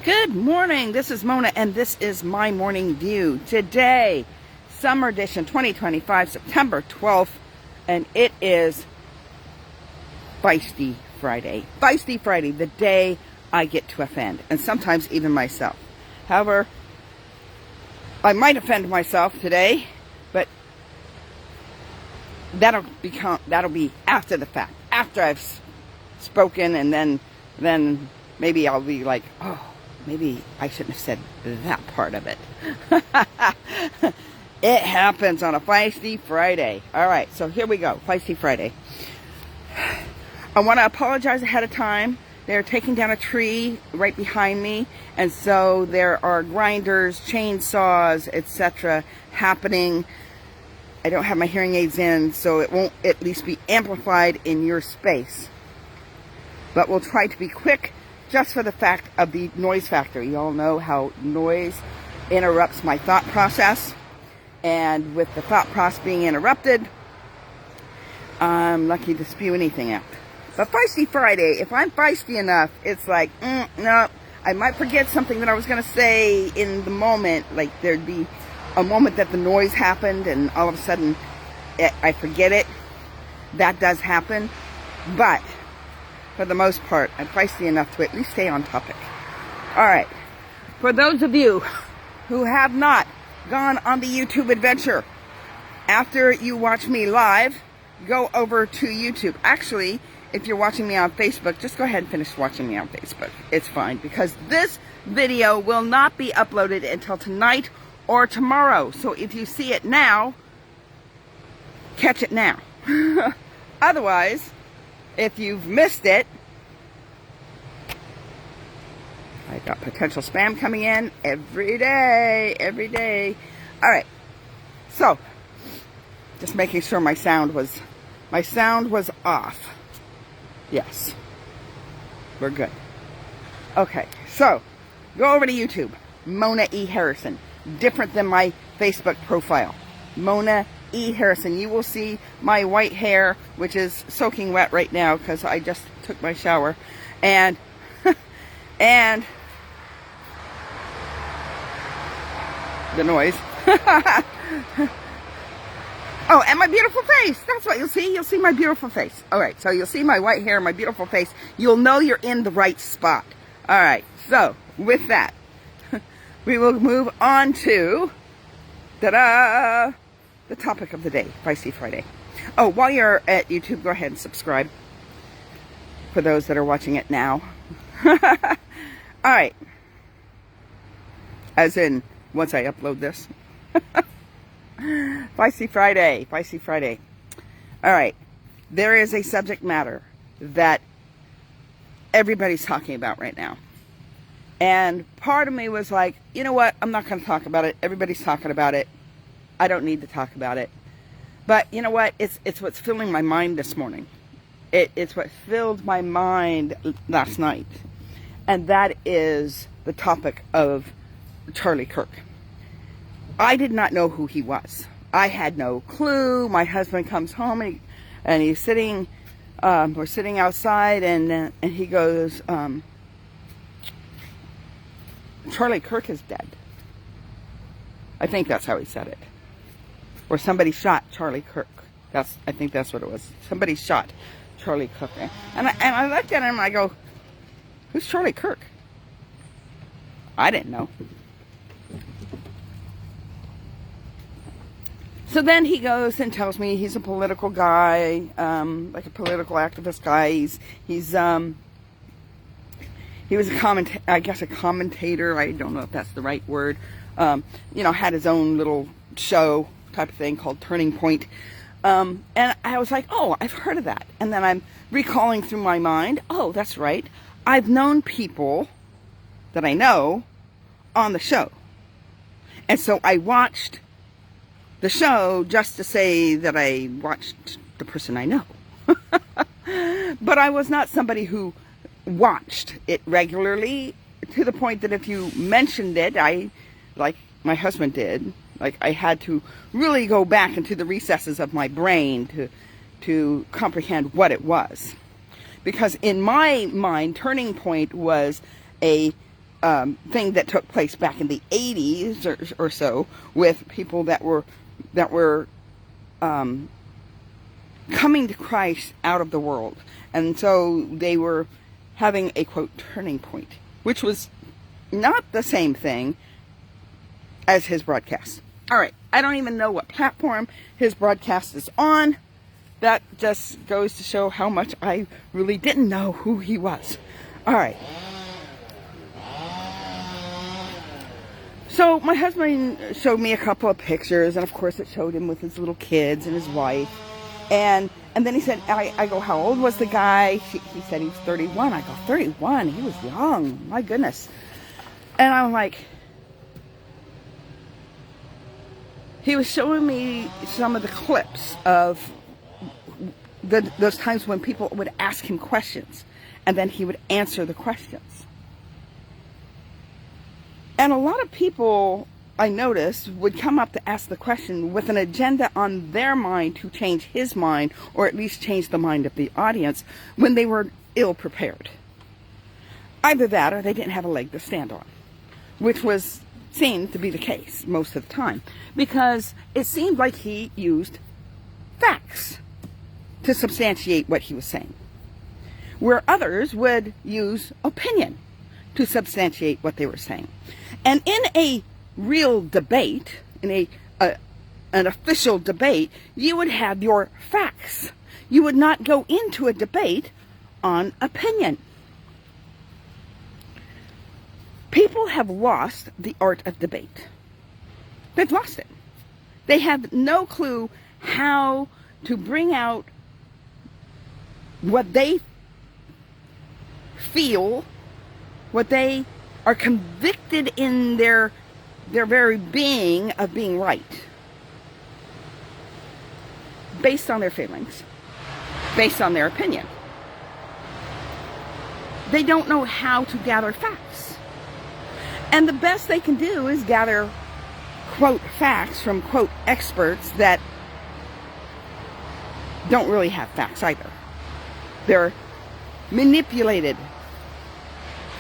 Good morning. This is Mona, and this is my morning view. Today, Summer Edition 2025, September 12th, and it is Fiesty Friday. Fiesty Friday, the day I get to offend, and sometimes even myself. However, I might offend myself today, but that'll be after the fact, after I've spoken, and then maybe I'll be like, oh, maybe I shouldn't have said that part of it. It happens on a Fiesty Friday. All right, so here we go. Fiesty Friday. I want to apologize ahead of time. They're taking down a tree right behind me, and so there are grinders, chainsaws, etc. happening. I don't have my hearing aids in, so it won't at least be amplified in your space. But we'll try to be quick, just for the fact of the noise factor. You all know how noise interrupts my thought process. And with the thought process being interrupted, I'm lucky to spew anything out. But Fiesty Friday, if I'm feisty enough, it's like, no, I might forget something that I was going to say in the moment. Like there'd be a moment that the noise happened and all of a sudden I forget it. That does happen. But for the most part, I'm feisty enough to at least stay on topic. All right. For those of you who have not gone on the YouTube adventure, after you watch me live, go over to YouTube. Actually, if you're watching me on Facebook, just go ahead and finish watching me on Facebook. It's fine, because this video will not be uploaded until tonight or tomorrow. So if you see it now, catch it now. Otherwise, if you've missed it, I got potential spam coming in every day. All right. So, just making sure my sound was off. Yes. We're good. Okay. So, go over to YouTube. Mona E. Harrison. Different than my Facebook profile. Mona E. Harrison. You will see my white hair, which is soaking wet right now because I just took my shower, and and the noise. Oh, and my beautiful face. That's what you'll see. You'll see my beautiful face. All right, so you'll see my white hair, my beautiful face. You'll know you're in the right spot. All right, so with that, we will move on to ta-da! The topic of the day, Fiesty Friday. Oh, while you're at YouTube, go ahead and subscribe for those that are watching it now. All right. As in, once I upload this. Fiesty Friday. Fiesty Friday. All right. There is a subject matter that everybody's talking about right now. And part of me was like, you know what? I'm not going to talk about it. Everybody's talking about it. I don't need to talk about it. But you know what? It's what's filling my mind this morning. It's what filled my mind last night. And that is the topic of Charlie Kirk. I did not know who he was. I had no clue. My husband comes home and he's sitting, we're sitting outside, and he goes, Charlie Kirk is dead. I think that's how he said it. Or somebody shot Charlie Kirk. I think that's what it was. Somebody shot Charlie Kirk. And I looked at him and I go, who's Charlie Kirk? I didn't know. So then he goes and tells me he's a political guy, like a political activist guy. He was a commentator. I don't know if that's the right word. Had his own little show type of thing called Turning Point. And I was like, oh, I've heard of that. And then I'm recalling through my mind, oh, that's right. I've known people that I know on the show. And so I watched the show just to say that I watched the person I know. But I was not somebody who watched it regularly, to the point that if you mentioned it, like my husband did, like I had to really go back into the recesses of my brain to comprehend what it was. Because in my mind, Turning Point was a thing that took place back in the 80s or so with people that were coming to Christ out of the world. And so they were having a, quote, turning point, which was not the same thing as his broadcast. All right, I don't even know what platform his broadcast is on. That just goes to show how much I really didn't know who he was. All right. So my husband showed me a couple of pictures, and of course it showed him with his little kids and his wife. And then he said, I go, how old was the guy? He said he was 31. I go, 31? He was young. My goodness. And I'm like, he was showing me some of the clips of those times when people would ask him questions, and then he would answer the questions. And a lot of people, I noticed, would come up to ask the question with an agenda on their mind to change his mind, or at least change the mind of the audience, when they were ill prepared. Either that, or they didn't have a leg to stand on, which was seen to be the case most of the time, because it seemed like he used facts to substantiate what he was saying, where others would use opinion to substantiate what they were saying. And in a real debate, in an official debate, you would have your facts. You would not go into a debate on opinion. People have lost the art of debate. They've lost it. They have no clue how to bring out what they feel, what they are convicted in their very being of being right, based on their feelings, based on their opinion. They don't know how to gather facts. And the best they can do is gather, quote, facts from, quote, experts that don't really have facts either. They're manipulated.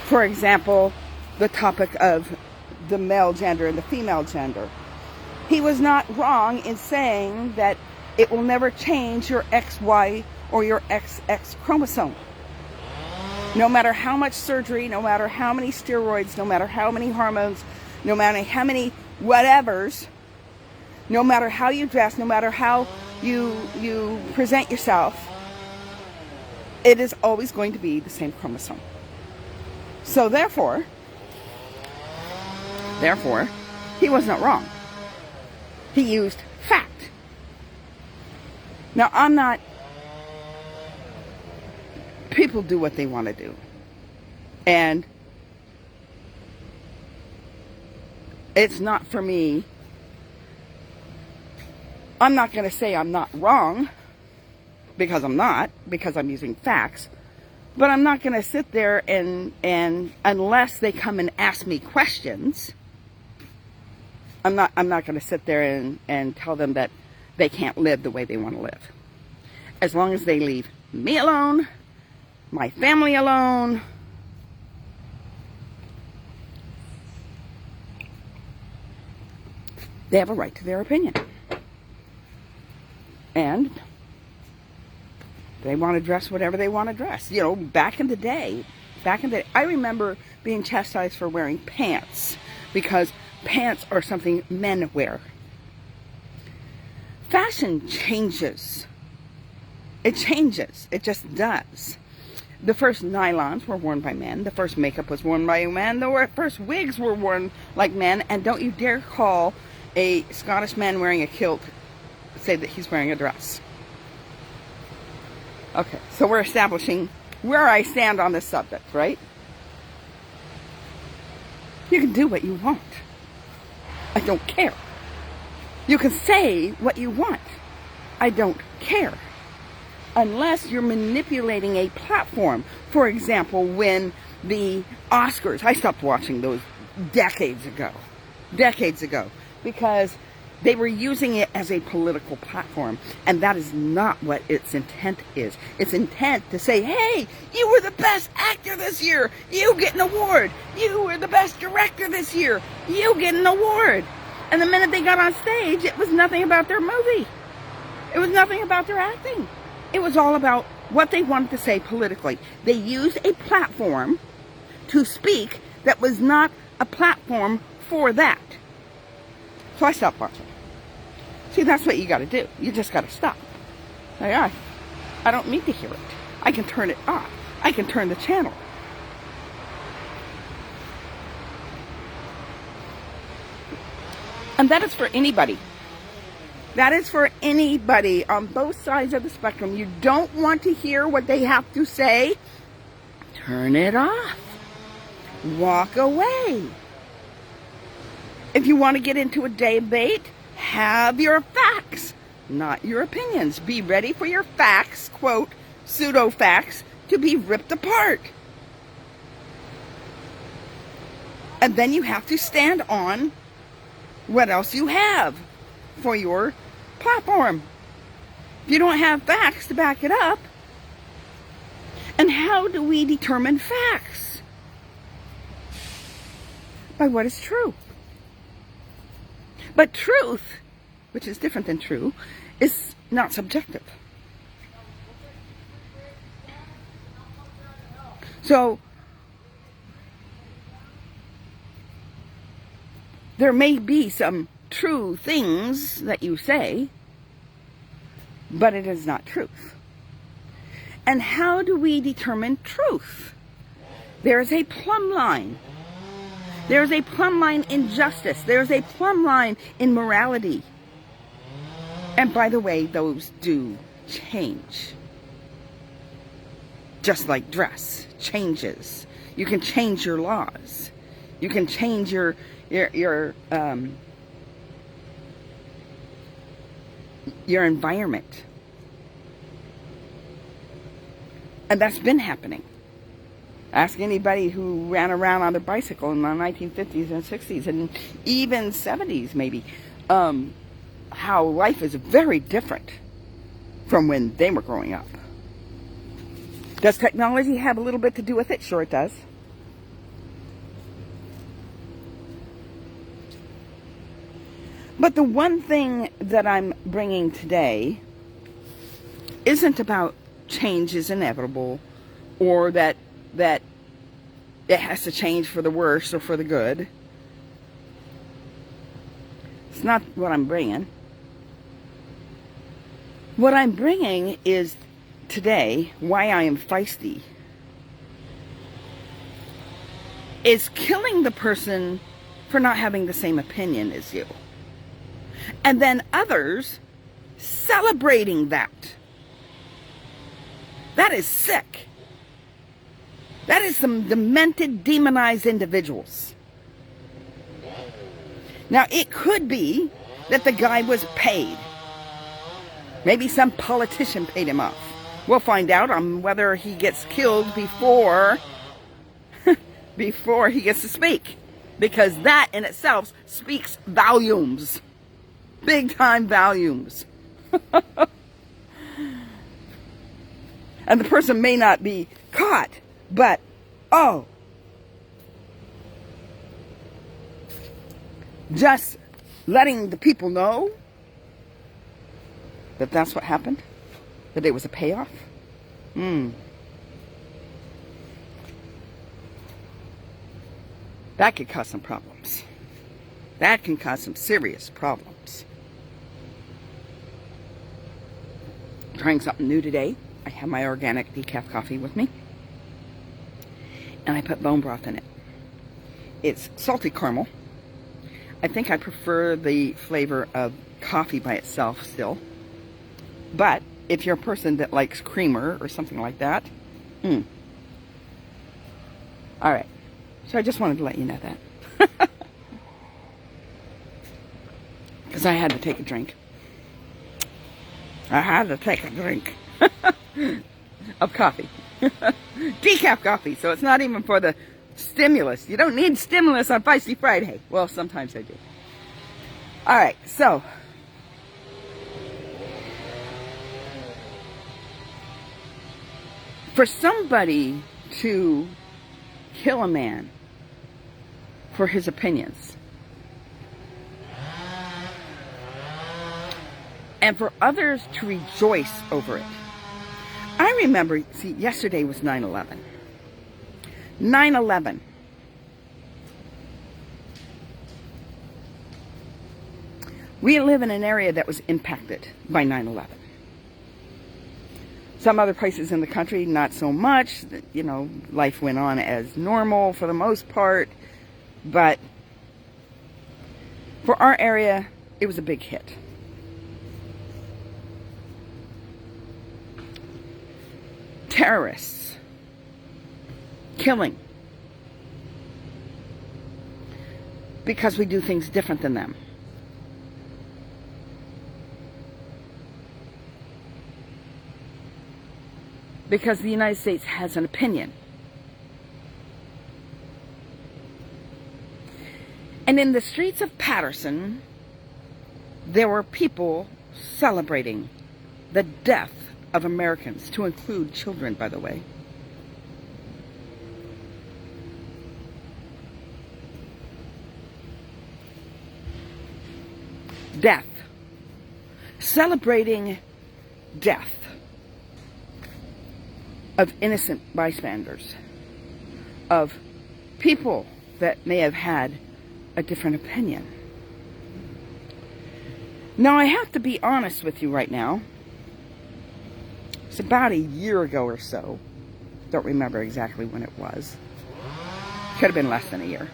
For example, the topic of the male gender and the female gender. He was not wrong in saying that it will never change your XY or your XX chromosome. No matter how much surgery, no matter how many steroids, no matter how many hormones, no matter how many whatevers, no matter how you dress, no matter how you present yourself, it is always going to be the same chromosome. So therefore, he was not wrong. He used fact. Now, people do what they want to do. And it's not for me. I'm not going to say I'm not wrong, because I'm not, because I'm using facts. But I'm not going to sit there and unless they come and ask me questions, I'm not going to sit there and tell them that they can't live the way they want to live. As long as they leave me alone, my family alone, they have a right to their opinion. And they want to dress whatever they want to dress. You know, back in the day, I remember being chastised for wearing pants, because pants are something men wear. Fashion changes. It changes. It just does. The first nylons were worn by men. The first makeup was worn by men. The first wigs were worn like men. And don't you dare call a Scottish man wearing a kilt, say that he's wearing a dress. Okay, so we're establishing where I stand on this subject, right? You can do what you want. I don't care. You can say what you want. I don't care. Unless you're manipulating a platform. For example, when the Oscars, I stopped watching those decades ago, because They were using it as a political platform, and that is not what its intent is. Its intent to say, hey, you were the best actor this year, you get an award. You were the best director this year, you get an award. And the minute they got on stage, it was nothing about their movie. It was nothing about their acting. It was all about what they wanted to say politically. They used a platform to speak that was not a platform for that. So I stopped watching. See, that's what you got to do. You just got to stop. Like, I don't need to hear it. I can turn it off. I can turn the channel. And that is for anybody. That is for anybody on both sides of the spectrum. You don't want to hear what they have to say? Turn it off. Walk away. If you want to get into a debate, have your facts, not your opinions. Be ready for your facts, quote, pseudo-facts, to be ripped apart. And then you have to stand on what else you have for your platform. If you don't have facts to back it up, and how do we determine facts? By what is true. But truth, which is different than true, is not subjective. So, there may be some true things that you say, but it is not truth. And how do we determine truth? There is a plumb line. There's a plumb line in justice. There's a plumb line in morality. And by the way, those do change. Just like dress changes. You can change your laws. You can change your environment. And that's been happening. Ask anybody who ran around on their bicycle in the 1950s and 60s and even 70s maybe, how life is very different from when they were growing up. Does technology have a little bit to do with it? Sure it does. But the one thing that I'm bringing today isn't about change is inevitable, or that it has to change for the worse or for the good. It's not what I'm bringing. What I'm bringing is today, why I am feisty, is killing the person for not having the same opinion as you. And then others celebrating that. That is sick. That is some demented, demonized individuals. Now, it could be that the guy was paid. Maybe some politician paid him off. We'll find out on whether he gets killed before he gets to speak. Because that in itself speaks volumes. Big time volumes. And the person may not be caught, but, oh, just letting the people know that that's what happened, that it was a payoff. That could cause some problems. That can cause some serious problems. Trying something new today. I have my organic decaf coffee with me. And I put bone broth in it. It's salty caramel. I think I prefer the flavor of coffee by itself still. But if you're a person that likes creamer or something like that, Alright. So I just wanted to let you know that. Because I had to take a drink. I had to take a drink of coffee. Decaf coffee, so it's not even for the stimulus. You don't need stimulus on Fiesty Friday. Well, sometimes I do. All right, so for somebody to kill a man for his opinions, and for others to rejoice over it. I remember, see, yesterday was 9/11. 9/11. We live in an area that was impacted by 9/11. Some other places in the country, not so much. You know, life went on as normal for the most part. But for our area, it was a big hit. Terrorists. Killing. Because we do things different than them. Because the United States has an opinion. And in the streets of Patterson, there were people celebrating the death of Americans, to include children, by the way. Death. Celebrating death of innocent bystanders, of people that may have had a different opinion. Now, I have to be honest with you right now. It's about a year ago or so. Don't remember exactly when it was. Could have been less than a year.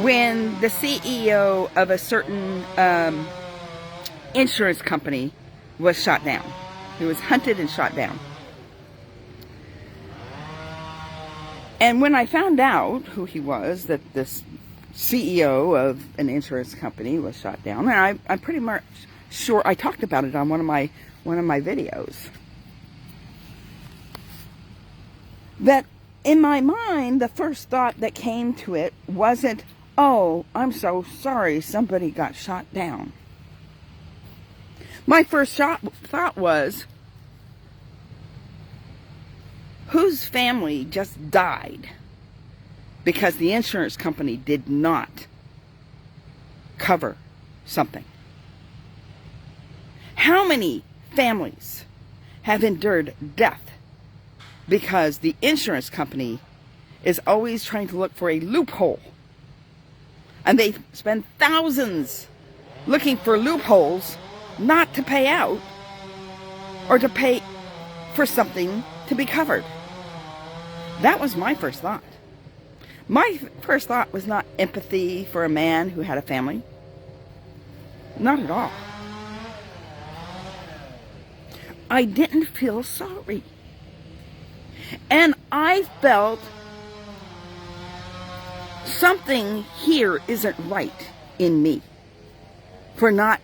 When the CEO of a certain insurance company was shot down. He was hunted and shot down. And when I found out who he was, that this CEO of an insurance company was shot down, and I'm pretty much sure I talked about it on one of my videos, that in my mind, the first thought that came to it wasn't, oh, I'm so sorry somebody got shot down. My first thought was, whose family just died because the insurance company did not cover something? How many families have endured death because the insurance company is always trying to look for a loophole? And they spend thousands looking for loopholes not to pay out or to pay for something to be covered. That was my first thought. My first thought was not empathy for a man who had a family. Not at all. I didn't feel sorry. And I felt something here isn't right in me for not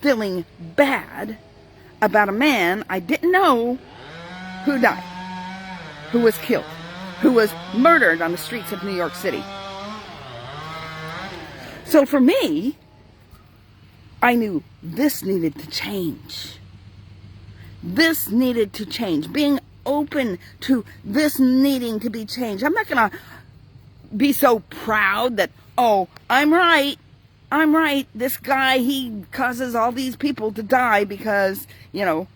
feeling bad about a man I didn't know who died, who was killed, who was murdered on the streets of New York City. So for me, I knew this needed to change. This needed to change. Being open to this needing to be changed. I'm not going to be so proud that, oh, I'm right. I'm right. This guy, he causes all these people to die because, you know,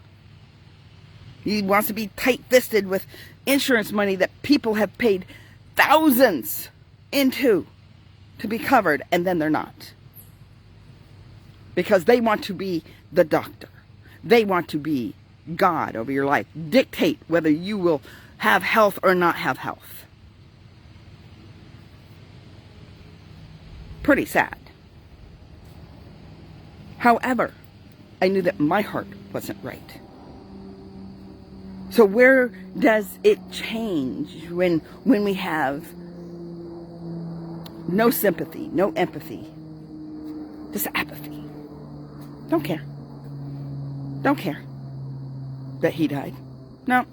he wants to be tight-fisted with insurance money that people have paid thousands into to be covered, and then they're not. Because they want to be the doctor. They want to be God over your life. Dictate whether you will have health or not have health. Pretty sad. However, I knew that my heart wasn't right. So where does it change when we have no sympathy, no empathy, just apathy? Don't care. Don't care that he died. No.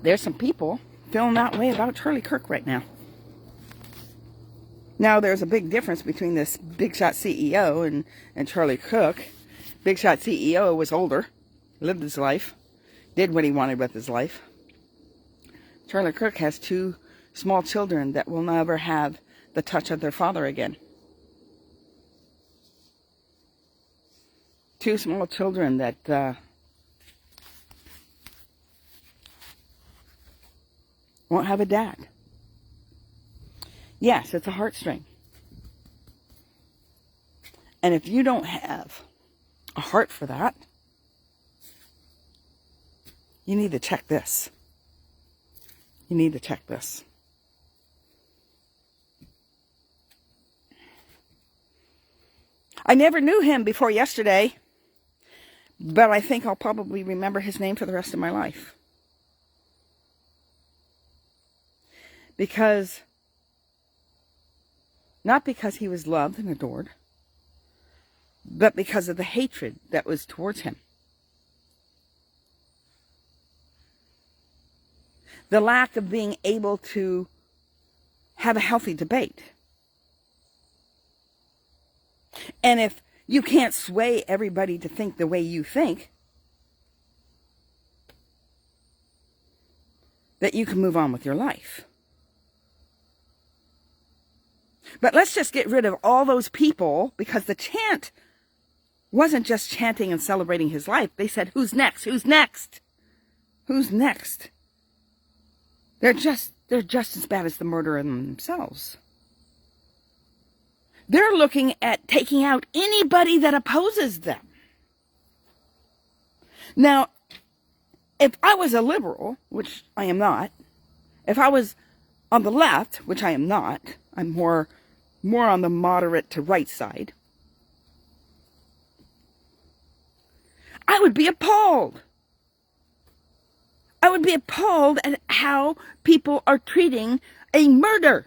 There's some people feeling that way about Charlie Kirk right now. Now, there's a big difference between this big shot CEO and Charlie Cook. Big shot CEO was older, lived his life, did what he wanted with his life. Charlie Cook has 2 small children that will never have the touch of their father again. 2 small children that won't have a dad. Yes, it's a heartstring. And if you don't have a heart for that, you need to check this. You need to check this. I never knew him before yesterday, but I think I'll probably remember his name for the rest of my life. Not because he was loved and adored, but because of the hatred that was towards him. The lack of being able to have a healthy debate. And if you can't sway everybody to think the way you think, that you can move on with your life. But let's just get rid of all those people, because the chant wasn't just chanting and celebrating his life. They said, who's next? Who's next? Who's next? They're just as bad as the murderer themselves. They're looking at taking out anybody that opposes them. Now, if I was a liberal, which I am not, if I was on the left, which I am not, I'm more on the moderate to right side, I would be appalled. I would be appalled at how people are treating a murder.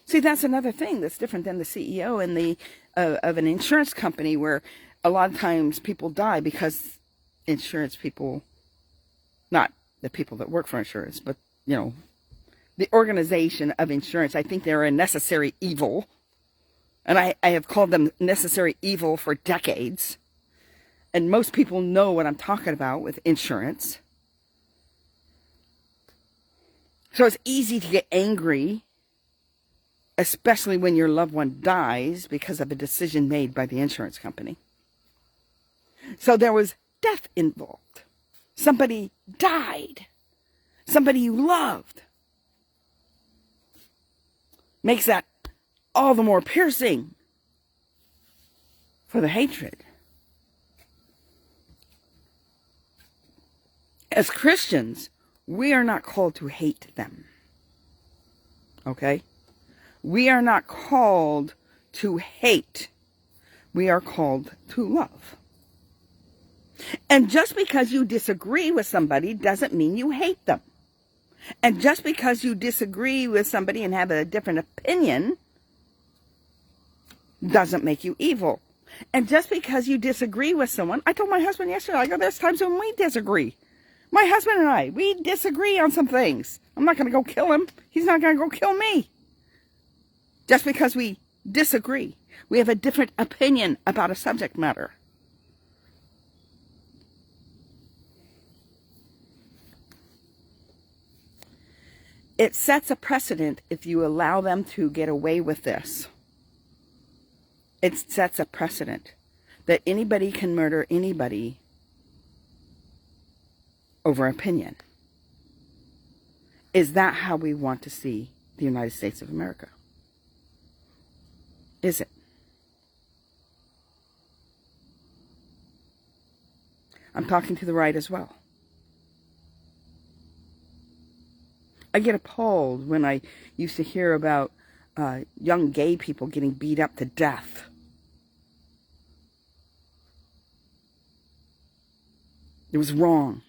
See, that's another thing that's different than the CEO and of an insurance company, where a lot of times people die because insurance people, not the people that work for insurance, but, you know, the organization of insurance, I think they're a necessary evil. And I have called them necessary evil for decades. And most people know what I'm talking about with insurance. So it's easy to get angry, especially when your loved one dies because of a decision made by the insurance company. So there was death involved. Somebody died. Somebody you loved. Makes that all the more piercing for the hatred. As Christians, we are not called to hate them. Okay? We are not called to hate. We are called to love. And just because you disagree with somebody doesn't mean you hate them. And just because you disagree with somebody and have a different opinion doesn't make you evil. And just because you disagree with someone, I told my husband yesterday, I go, there's times when we disagree. My husband and I, we disagree on some things. I'm not going to go kill him. He's not going to go kill me. Just because we disagree. We have a different opinion about a subject matter. It sets a precedent if you allow them to get away with this. It sets a precedent that anybody can murder anybody over opinion. Is that how we want to see the United States of America? Is it? I'm talking to the right as well. I get appalled when I used to hear about young gay people getting beat up to death. It was wrong.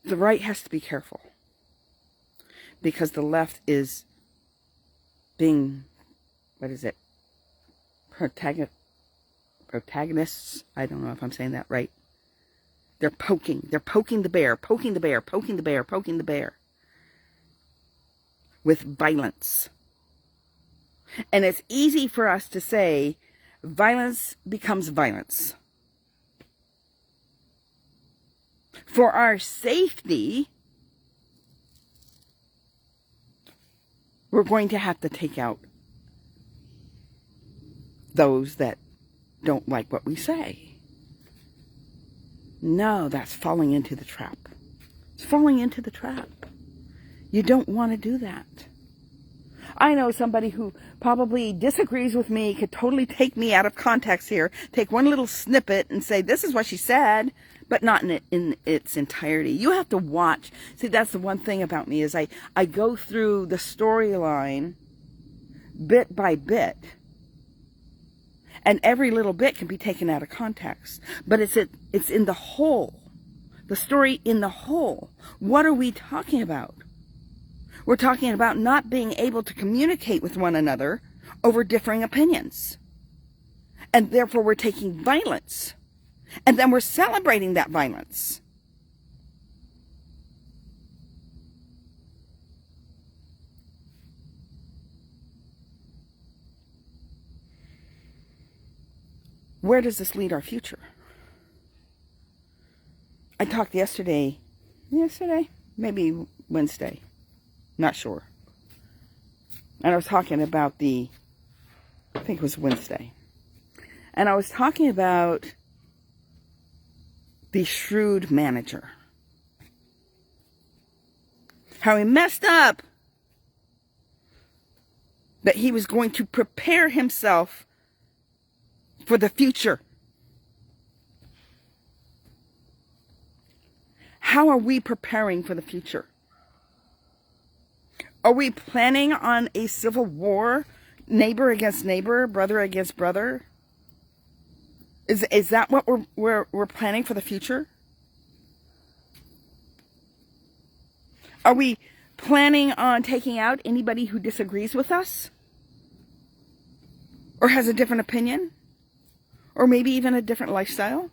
the right has to be careful. Because the left is being, what is it? Protagonists? I don't know if I'm saying that right. They're poking the bear, poking the bear, poking the bear, poking the bear. With violence. And it's easy for us to say, violence becomes violence. For our safety, we're going to have to take out those that don't like what we say. No, that's falling into the trap. It's falling into the trap. You don't want to do that. I know somebody who probably disagrees with me, could totally take me out of context here, take one little snippet and say, this is what she said, but not in its entirety. You have to watch. See, that's the one thing about me is I go through the storyline bit by bit. And every little bit can be taken out of context. But it's in the whole. The story in the whole. What are we talking about? We're talking about not being able to communicate with one another over differing opinions. And therefore we're taking violence. And then we're celebrating that violence. Where does this lead our future? I talked yesterday, maybe Wednesday, not sure. And I was talking about I think it was Wednesday. And I was talking about the shrewd manager. How he messed up. But he was going to prepare himself for the future. How are we preparing for the future? Are we planning on a civil war? Neighbor against neighbor, brother against brother? Is that what we're planning for the future? Are we planning on taking out anybody who disagrees with us? Or has a different opinion? Or maybe even a different lifestyle?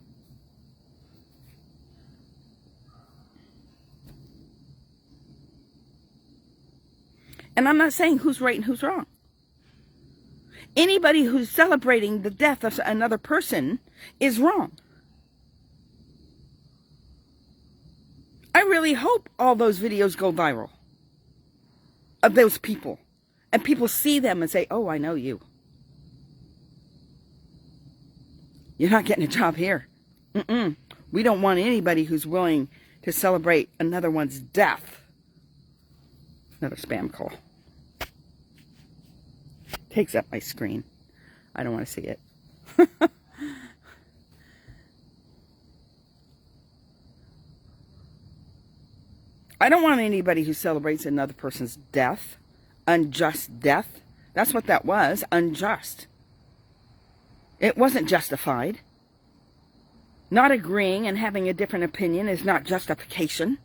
And I'm not saying who's right and who's wrong. Anybody who's celebrating the death of another person is wrong. I really hope all those videos go viral of those people. And people see them and say, oh, I know you. You're not getting a job here. We don't want anybody who's willing to celebrate another one's death. Another spam call. Takes up my screen. I don't want to see it. I don't want anybody who celebrates another person's death. Unjust death. That's what that was. Unjust. It wasn't justified. Not agreeing and having a different opinion is not justification.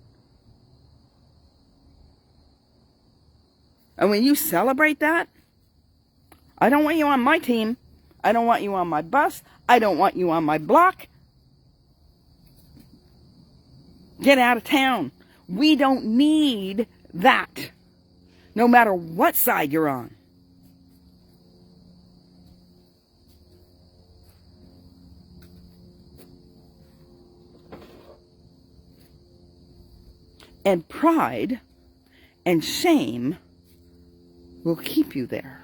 And when you celebrate that, I don't want you on my team. I don't want you on my bus. I don't want you on my block. Get out of town. We don't need that. No matter what side you're on. And pride and shame will keep you there.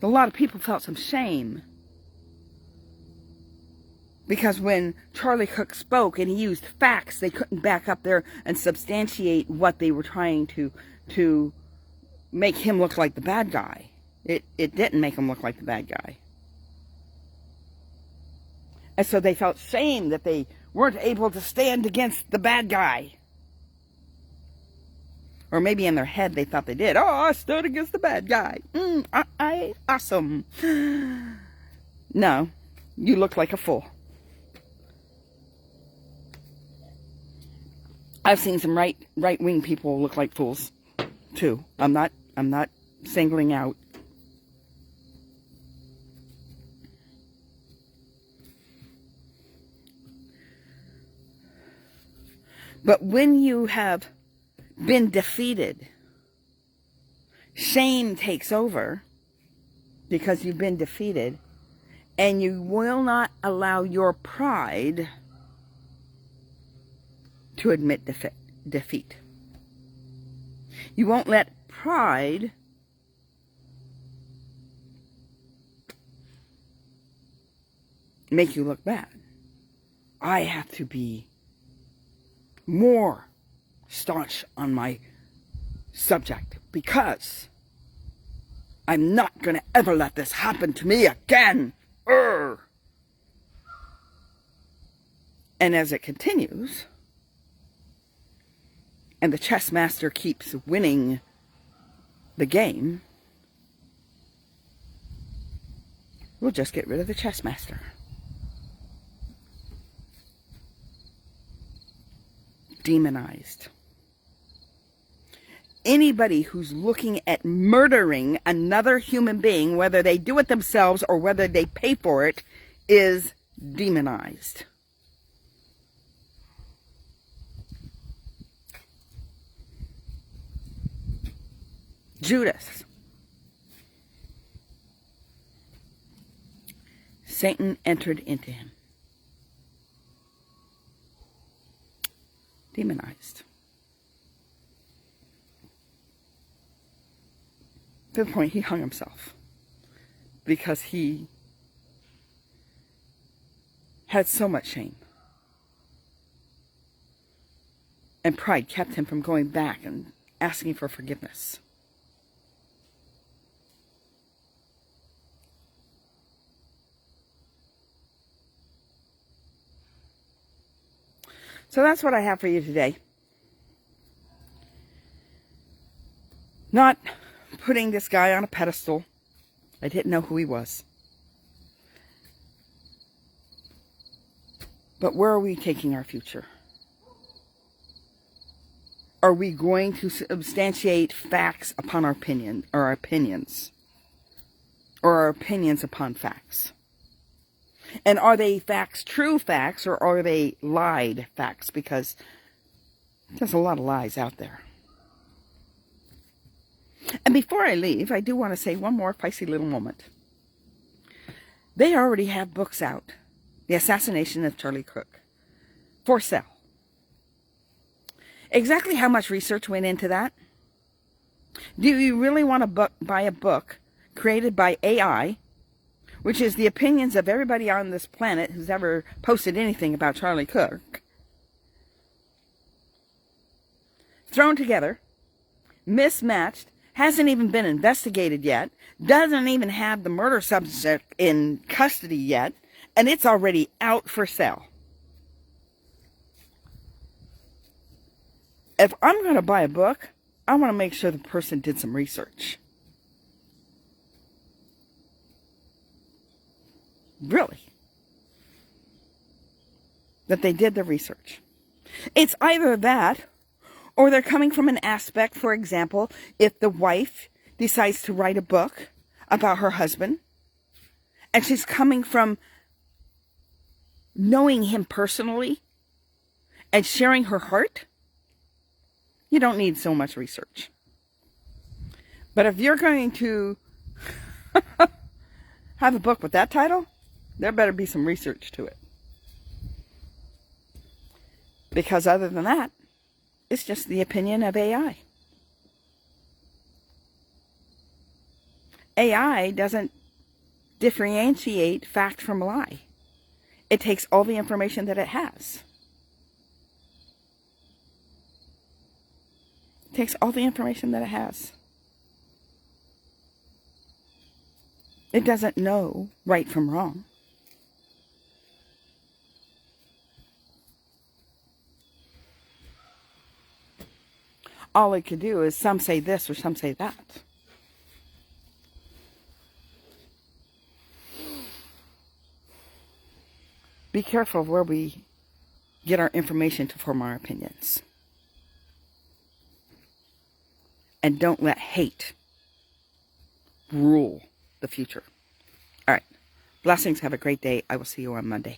A lot of people felt some shame because when Charlie Cook spoke and he used facts, they couldn't back up there and substantiate what they were trying to make him look like the bad guy. It didn't make him look like the bad guy. And so they felt shame that they weren't able to stand against the bad guy. Or maybe in their head they thought they did. Oh, I stood against the bad guy. I awesome. No, you look like a fool. I've seen some right-wing people look like fools too. I'm not singling out. But when you have been defeated, shame takes over because you've been defeated, and you will not allow your pride to admit defeat. You won't let pride make you look bad. I have to be more staunch on my subject because I'm not going to ever let this happen to me again. Urgh. And as it continues, and the chess master keeps winning the game, we'll just get rid of the chess master. Demonized. Anybody who's looking at murdering another human being, whether they do it themselves or whether they pay for it, is demonized. Judas. Satan entered into him. Demonized. To the point he hung himself because he had so much shame. And pride kept him from going back and asking for forgiveness. So that's what I have for you today. Not putting this guy on a pedestal. I didn't know who he was. But where are we taking our future? Are we going to substantiate facts upon our opinion, or our opinions? Or our opinions upon facts? And are they facts, true facts, or are they lied facts? Because there's a lot of lies out there. And before I leave, I do want to say one more feisty little moment. They already have books out. The Assassination of Charlie Cook. For sale. Exactly how much research went into that? Do you really want to buy a book created by AI, which is the opinions of everybody on this planet who's ever posted anything about Charlie Cook, thrown together, mismatched, hasn't even been investigated yet, doesn't even have the murder suspect in custody yet, and it's already out for sale? If I'm going to buy a book, I want to make sure the person did some research. Really. That they did the research. It's either that, or they're coming from an aspect, for example, if the wife decides to write a book about her husband, and she's coming from knowing him personally and sharing her heart, you don't need so much research. But if you're going to have a book with that title, there better be some research to it. Because other than that, it's just the opinion of AI. AI doesn't differentiate fact from lie. It takes all the information that it has. It takes all the information that it has. It doesn't know right from wrong. All it could do is some say this or some say that. Be careful of where we get our information to form our opinions. and don't let hate rule the future. All right. Blessings. Have a great day. I will see you on Monday.